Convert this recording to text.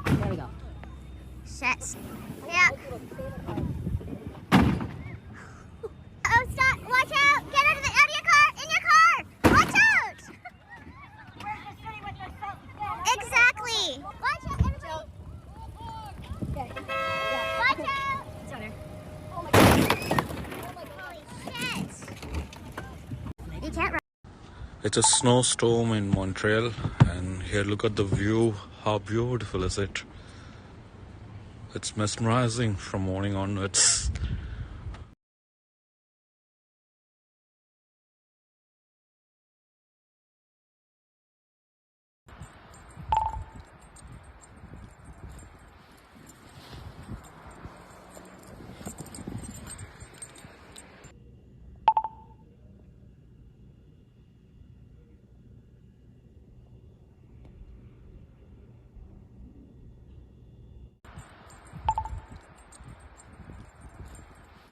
There we go. Shit. Yeah. Oh, stop. Watch out. Get out of your car. In your car. Watch out. Exactly. Watch out, everybody. Okay. Watch out. It's on there. Holy shit. You can't run. It's a snowstorm in Montreal, and here look at the view. How beautiful is it? It's mesmerizing from morning onwards.